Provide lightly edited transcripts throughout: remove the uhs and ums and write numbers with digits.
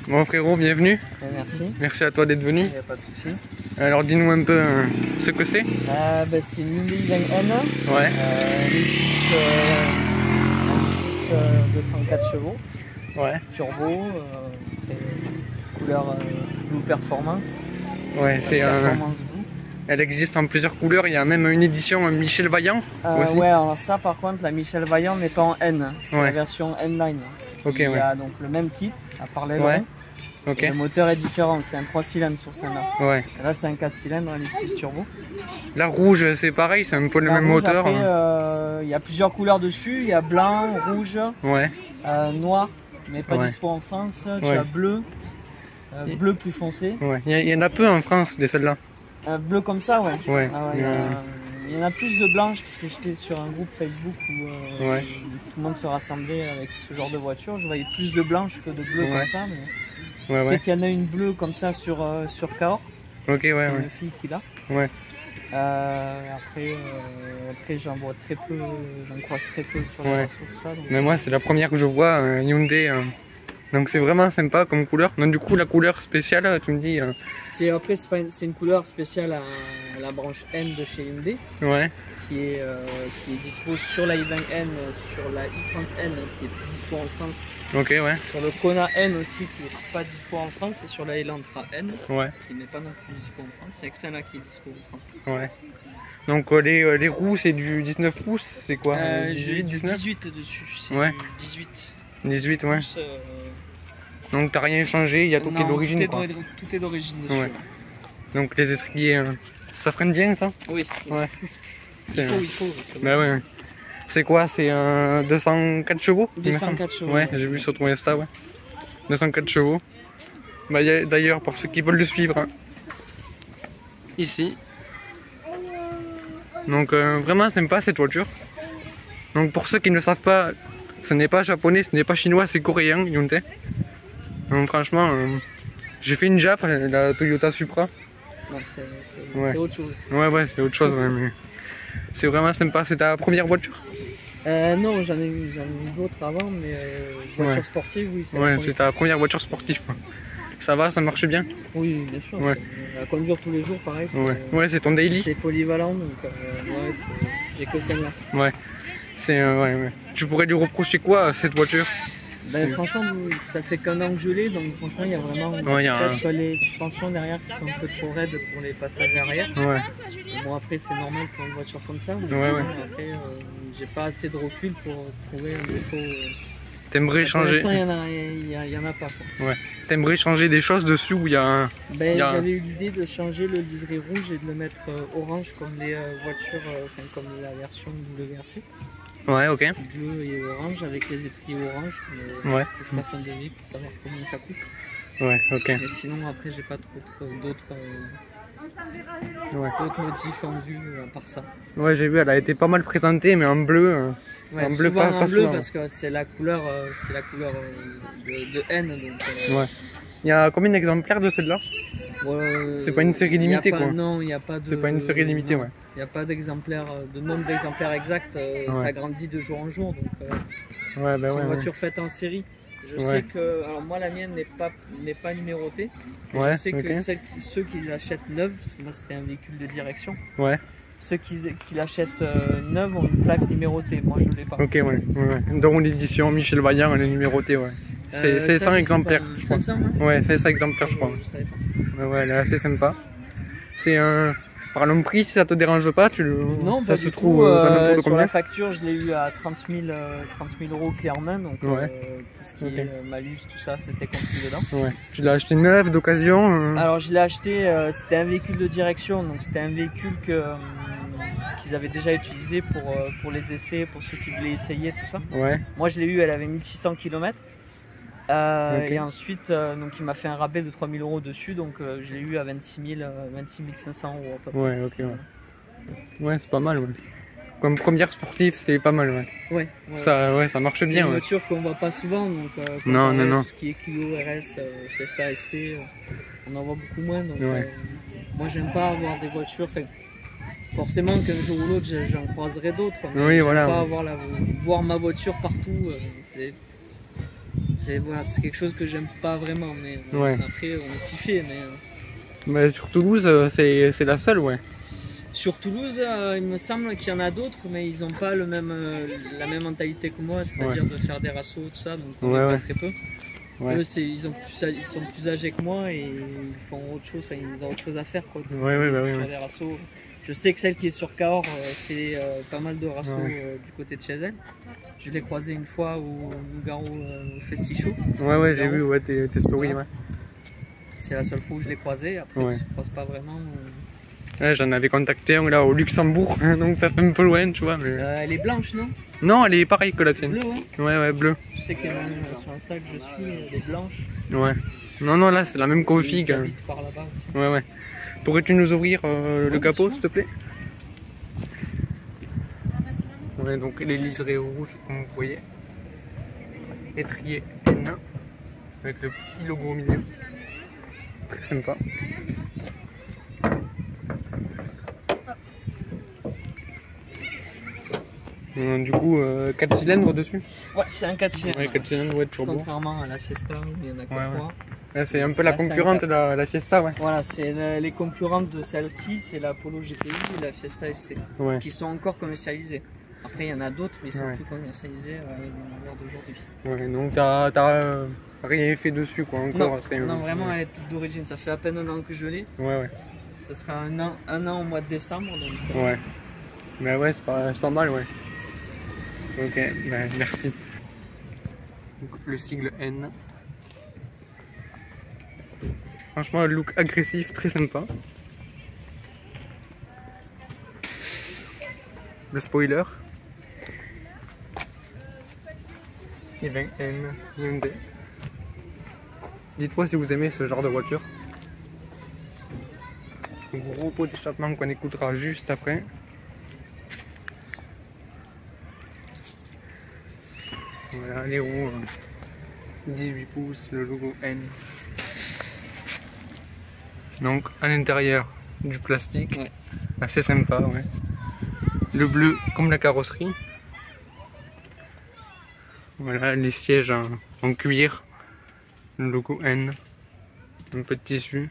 Bon frérot, bienvenue. Merci. Merci à toi d'être venu. Il n'y a pas de souci. Alors dis-nous un peu ce que c'est. C'est une Hyundai i20N. Ouais. 1.6 204 chevaux. Ouais. Turbo. Couleur Blue Performance. Ouais, c'est Performance Blue. Elle existe en plusieurs couleurs. Il y a même une édition Michel Vaillant aussi. Ouais, alors ça par contre, la Michel Vaillant n'est pas en N. C'est la version N-Line. Ok, Il y a donc le même kit, à part l'aileron. Ouais. Okay. Le moteur est différent, c'est un 3 cylindres sur celle-là. Ouais. Là c'est un 4 cylindres, un 6 turbo. La rouge c'est pareil, c'est un peu le même moteur. Il y a plusieurs couleurs dessus, il y a blanc, rouge, noir, mais pas dispo en France. Tu as bleu, bleu plus foncé. Ouais. Il y en a peu en France de celles-là. Bleu comme ça, ouais. Il y en a plus de blanches parce que j'étais sur un groupe Facebook où tout le monde se rassemblait avec ce genre de voiture. Je voyais plus de blanches que de bleu comme ça. Mais je sais qu'il y en a une bleue comme ça sur Cahors. Ok, c'est une fille qui l'a. Ouais. Après j'en vois très peu, j'en croise très peu sur les réseaux, tout ça. Donc... Mais moi c'est la première que je vois, Hyundai. Donc c'est vraiment sympa comme couleur. Donc du coup la couleur spéciale, tu me dis... C'est une couleur spéciale à la branche N de chez Hyundai. Ouais. Qui est dispo sur la i20N, sur la i30N qui est plus dispo en France. Ok, ouais. Sur le Kona N aussi qui n'est pas dispo en France et sur la Elantra N qui n'est pas non plus dispo en France. Il n'y a que celle-là qui est dispo en France. Ouais. Donc les roues c'est du 19 pouces, c'est quoi 18, 19 18 dessus, c'est 18. 18, ouais. Pouces, donc t'as rien changé, il y a tout qui est d'origine. Tout est d'origine dessus. Ouais. Donc les étriers, ça freine bien ça? Oui. Ouais. Il faut. Bah ouais. C'est quoi? C'est un 204 chevaux? 204 chevaux. Ouais, j'ai vu sur ton Insta, 204 chevaux. Bah, d'ailleurs, pour ceux qui veulent le suivre, ici. Donc vraiment sympa cette voiture. Donc pour ceux qui ne le savent pas, ce n'est pas japonais, ce n'est pas chinois, c'est coréen, Hyundai. Donc franchement, j'ai fait une Jap, la Toyota Supra. C'est autre chose. Ouais, c'est autre chose. Mais... C'est vraiment sympa. C'est ta première voiture? Non, j'en ai eu d'autres avant, mais voiture sportive, oui. C'est ta première voiture sportive, quoi. Ça va, ça marche bien? Oui, bien sûr. À conduire tous les jours, pareil. Ouais, c'est ton daily? C'est polyvalent, donc j'ai que celle-là. Ouais. Tu pourrais lui reprocher quoi à cette voiture? Franchement, ça fait qu'un an que je l'ai, donc franchement, il y a vraiment peut-être les suspensions derrière qui sont un peu trop raides pour les passages arrière. Bon, après, c'est normal pour une voiture comme ça, mais après, j'ai pas assez de recul pour trouver un défaut. T'aimerais changer? Pour l'instant, il y en a pas. Quoi. T'aimerais changer des choses dessus où il y a un... J'avais eu l'idée de changer le liseré rouge et de le mettre orange comme les voitures, comme la version WRC. Ouais, ok. Bleu et orange avec les étriers orange. Mais faut que je fasse un devis pour savoir combien ça coûte. Ouais, ok. Mais sinon, après, j'ai pas d'autres motifs en vue à part ça. Ouais, j'ai vu, elle a été pas mal présentée, mais en bleu. En bleu, parce que c'est la couleur, de N. Donc, Il y a combien d'exemplaires de celle-là? C'est pas une série limitée, quoi. Non, il n'y a pas de. C'est pas une série limitée, Il n'y a pas d'exemplaires, de nombre d'exemplaires exact. Ça grandit de jour en jour. Donc, c'est une voiture faite en série. Je sais que, alors moi la mienne n'est pas numérotée. Je sais que ceux qui l'achètent neuve, parce que moi c'était un véhicule de direction. Ceux qui l'achètent neuve ont une plaque numérotée. Moi je ne l'ai pas. Ok, dans l'édition Michel Vaillant, elle est numérotée, C'est 100 exemplaires, je crois. 500, c'est 100 exemplaires, je crois. Je savais pas. Elle est assez sympa. C'est un... Parlons de prix, si ça te dérange pas, non, ça se trouve de sur la facture, je l'ai eu à 30 000 € clé en main, donc tout ce qui est malus, tout ça, c'était compris dedans. Tu l'as acheté neuf, d'occasion Alors je l'ai acheté, c'était un véhicule de direction, donc c'était un véhicule qu'ils avaient déjà utilisé pour les essais, pour ceux qui voulaient essayer, tout ça. Moi je l'ai eu, elle avait 1600 km. Et ensuite, donc il m'a fait un rabais de 3 000 € dessus, donc je l'ai eu à 26 500 € à peu près. C'est pas mal. Comme première sportive, c'est pas mal. Ça marche bien. C'est une voiture qu'on voit pas souvent, donc non. Tout ce qui est Clio, RS, Fiesta, ST, on en voit beaucoup moins. Donc, moi, j'aime pas avoir des voitures. Forcément qu'un jour ou l'autre, j'en croiserai d'autres. Pas voir ma voiture partout. Voilà, c'est quelque chose que j'aime pas vraiment, mais après on s'y fait. Mais sur Toulouse, c'est la seule, ouais. Sur Toulouse, il me semble qu'il y en a d'autres, mais ils n'ont pas la même mentalité que moi, c'est-à-dire de faire des rassos, tout ça, donc on est pas très peu. Eux, ils sont plus âgés que moi et ils font autre chose, ils ont autre chose à faire quoi. Faire des rassos. Je sais que celle qui est sur Cahors fait pas mal de rassos du côté de chez elle. Je l'ai croisée une fois au Nougaro Festichou. Ouais, j'ai vu tes stories. Ouais. C'est la seule fois où je l'ai croisée, après on se croise pas vraiment. Ouais, j'en avais contacté un là au Luxembourg, donc ça fait un peu loin, tu vois. Mais... elle est blanche, non? Non, elle est pareille que la tienne. Bleue, ouais. Ouais, bleue. Je sais que même sur Insta que je suis, elle est blanche. Ouais. Non, là c'est la même config. Par là-bas aussi. Ouais. Pourrais-tu nous ouvrir le capot, s'il te plaît? Ouais, donc les liserés rouges, comme vous voyez. Étrier N avec le petit logo au milieu. Très sympa. Du coup, 4 cylindres dessus? Ouais, c'est un 4 cylindres. Ouais, 4 cylindres, ouais, turbo. Contrairement à la Fiesta où il y en a que 3. Ouais, c'est un peu la concurrente de la Fiesta, ouais. Voilà, c'est les concurrentes de celle-ci, c'est la Polo GPI et la Fiesta ST, qui sont encore commercialisées. Après, il y en a d'autres, mais ils sont plus commercialisés à l'heure d'aujourd'hui. Ouais, donc t'as rien fait dessus, quoi, encore. Non, vraiment, elle est toute d'origine. Ça fait à peine un an que je l'ai. Ouais. Ça sera un an au mois de décembre. Donc... Ouais. Mais ouais, c'est pas mal, ouais. Ok, ben merci. Donc, le sigle N. Franchement, le look agressif, très sympa. Le spoiler. Et ben N, Hyundai. Dites-moi si vous aimez ce genre de voiture. Gros pot d'échappement qu'on écoutera juste après. Voilà, les roues 18 pouces, le logo N. Donc à l'intérieur du plastique, assez sympa, ouais. Le bleu comme la carrosserie. Voilà, les sièges en cuir, le logo N, un peu de tissu.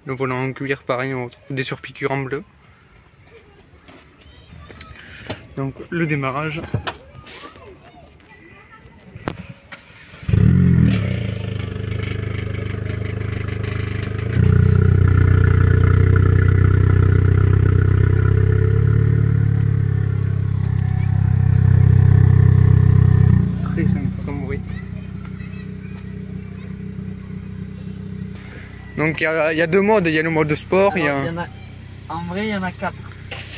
Le volant en cuir, pareil, on retrouve des surpiqûres en bleu. Donc le démarrage. Donc il y a deux modes, il y a le mode sport. Alors, en vrai, il y en a 4.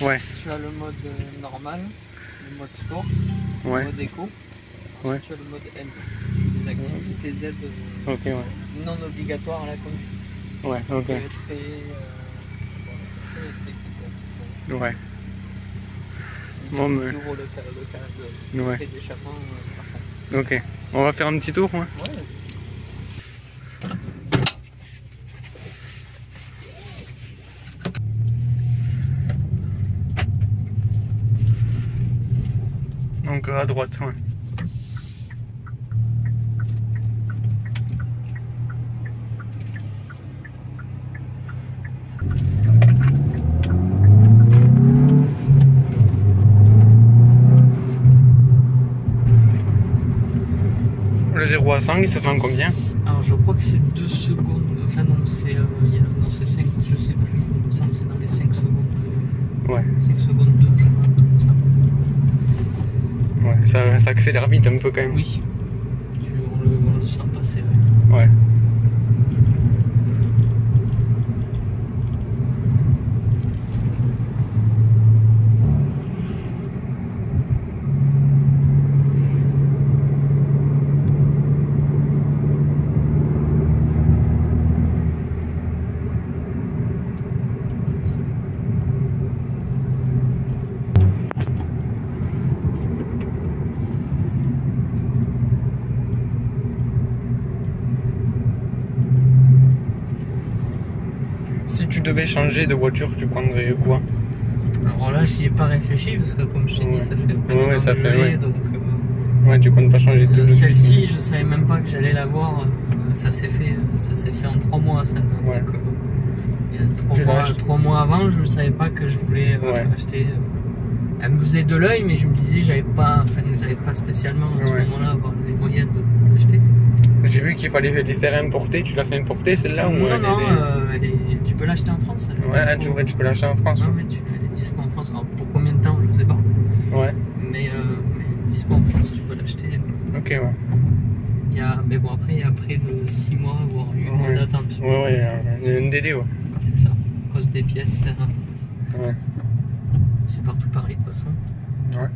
Ouais. Tu as le mode normal, le mode sport, le mode éco, tu as le mode M. Des activités Z non obligatoires à la conduite. Ouais, ok. PSP, ouais. Bon, mais... le d'échappement. Ok. On va faire un petit tour, ouais. Donc à droite, ouais. Le 0 à 100, il se fait en combien? Alors je crois que c'est 2 secondes. Enfin non, c'est 5, je sais plus, il me semble que c'est dans les 5 secondes. Ouais. 5 secondes 2, je crois, comme ça. Ouais, ça accélère vite un peu quand même. Oui, on le sent passer, ouais. Si tu devais changer de voiture, tu prendrais quoi? Alors là, j'y ai pas réfléchi parce que comme je t'ai dit, ça fait donc Ouais, tu comptes pas changer tout. Celle-ci, je savais même pas que j'allais l'avoir. Ça s'est fait en 3 mois seulement. Ouais. Donc, il y a 3 mois avant, je savais pas que je voulais acheter. Elle me faisait de l'œil, mais je me disais j'avais pas spécialement à ce moment-là avoir les moyens de l'acheter. J'ai vu qu'il fallait les faire importer. Tu l'as fait importer celle-là ou Non, tu peux l'acheter en France. Ouais, tu peux l'acheter en France. Non, mais elle est dispo en France. Alors, pour combien de temps, je sais pas. Ouais. Mais dispo en France, tu peux l'acheter. Ok, ouais. Mais bon, après, il y a près de 6 mois, voire 1 mois d'attente. Ouais, il y a un délai, ouais. C'est ça, à cause des pièces. Ouais. C'est partout pareil, de toute façon. Ouais.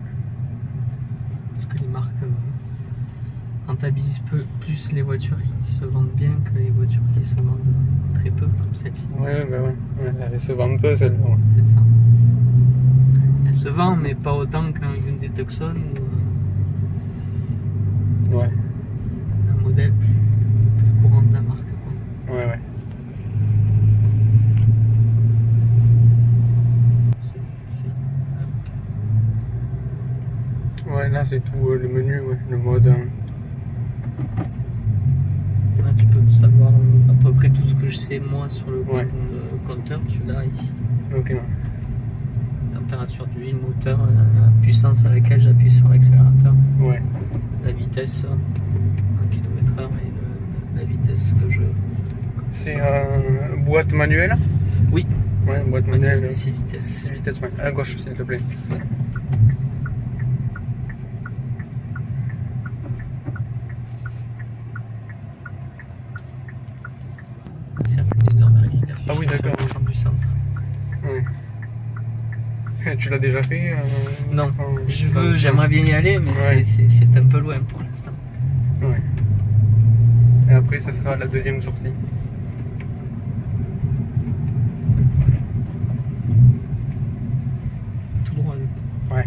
Parce que les marques rentabilisent plus les voitures qui se vendent bien que les voitures qui se vendent très peu, comme celle-ci. Ouais. Elle se vend peu, celle-là. Ouais. C'est ça. Elle se vend, mais pas autant qu'un Hyundai Tucson ou un modèle plus courant de la marque. Quoi. Ouais. Ouais, là c'est tout le menu, le mode. Là tu peux tout savoir à peu près tout ce que je sais moi sur le compteur, tu l'as ici. Ok. Température d'huile, moteur, la puissance à laquelle j'appuie sur l'accélérateur. Ouais. La vitesse en km/h et la vitesse que je. C'est boîte manuelle? Oui. Ouais, boîte manuelle. 6 vitesses. 6 vitesses, ouais. À gauche, s'il te plaît. Ah oui, d'accord. Du centre. Ouais. Tu l'as déjà fait Non, j'aimerais bien y aller, mais c'est un peu loin pour l'instant. Ouais. Et après, ça sera la deuxième sortie. Tout droit, du coup. Ouais.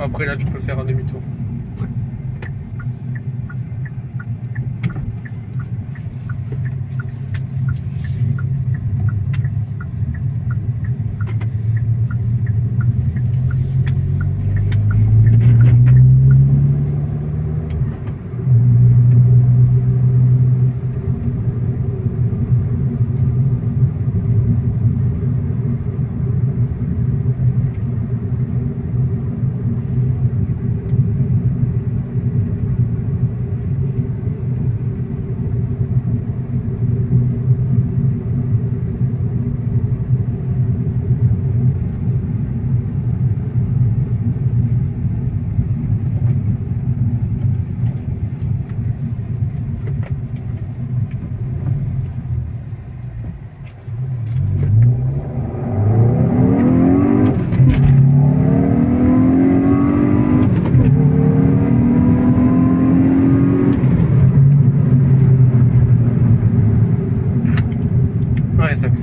Après là tu peux faire un demi-tour.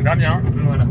Super bien. Voilà.